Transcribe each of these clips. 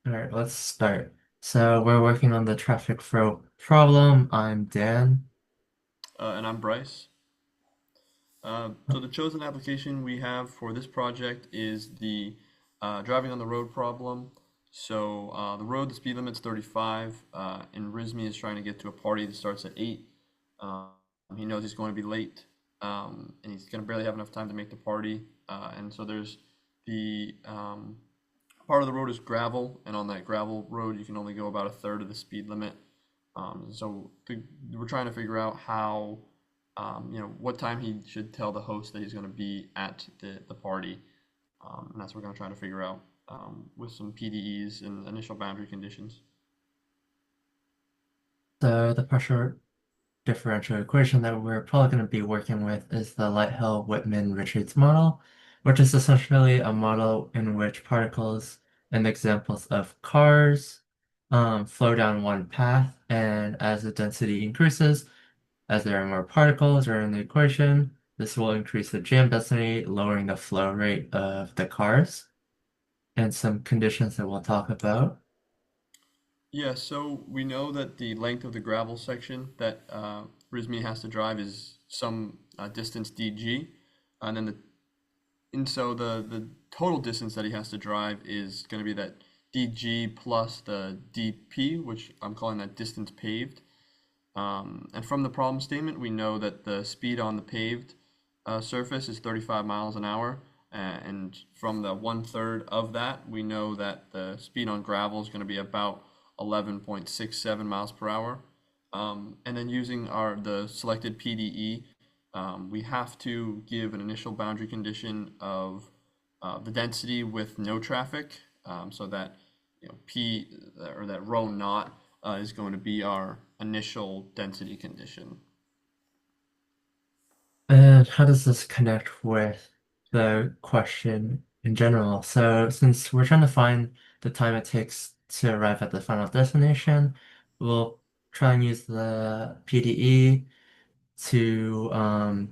All right, let's start. So we're working on the traffic flow problem. I'm Dan. And I'm Bryce. So the chosen application we have for this project is the driving on the road problem. The road, the speed limit's 35, and Rizmi is trying to get to a party that starts at 8. Um, he knows he's going to be late, and he's going to barely have enough time to make the party. And so there's the part of the road is gravel, and on that gravel road, you can only go about a third of the speed limit. We're trying to figure out how, what time he should tell the host that he's going to be at the party. And that's what we're going to try to figure out with some PDEs and initial boundary conditions. So the pressure differential equation that we're probably going to be working with is the Lighthill-Whitman-Richards model, which is essentially a model in which particles and examples of cars flow down one path, and as the density increases, as there are more particles are in the equation, this will increase the jam density, lowering the flow rate of the cars, and some conditions that we'll talk about. Yeah, so we know that the length of the gravel section that Rizmi has to drive is some distance dg, and then the total distance that he has to drive is going to be that dg plus the dp, which I'm calling that distance paved. And from the problem statement, we know that the speed on the paved surface is 35 miles an hour. And from the one third of that, we know that the speed on gravel is going to be about 11.67 miles per hour. And then using the selected PDE, we have to give an initial boundary condition of the density with no traffic, so that P or that rho naught is going to be our initial density condition. And how does this connect with the question in general? So, since we're trying to find the time it takes to arrive at the final destination, we'll try and use the PDE to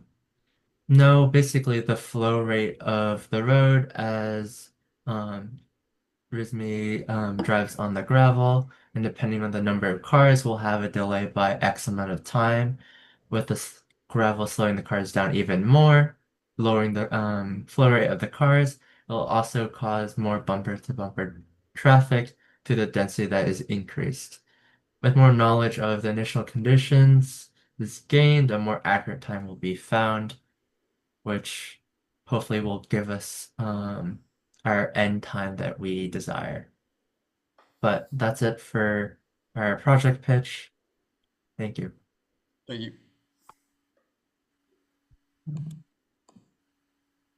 know basically the flow rate of the road as um, Rizmi drives on the gravel, and depending on the number of cars, we'll have a delay by X amount of time, with the gravel slowing the cars down even more, lowering the flow rate of the cars. It'll also cause more bumper-to-bumper traffic to the density that is increased. With more knowledge of the initial conditions is gained, a more accurate time will be found, which hopefully will give us our end time that we desire. But that's it for our project pitch. Thank you. Thank you.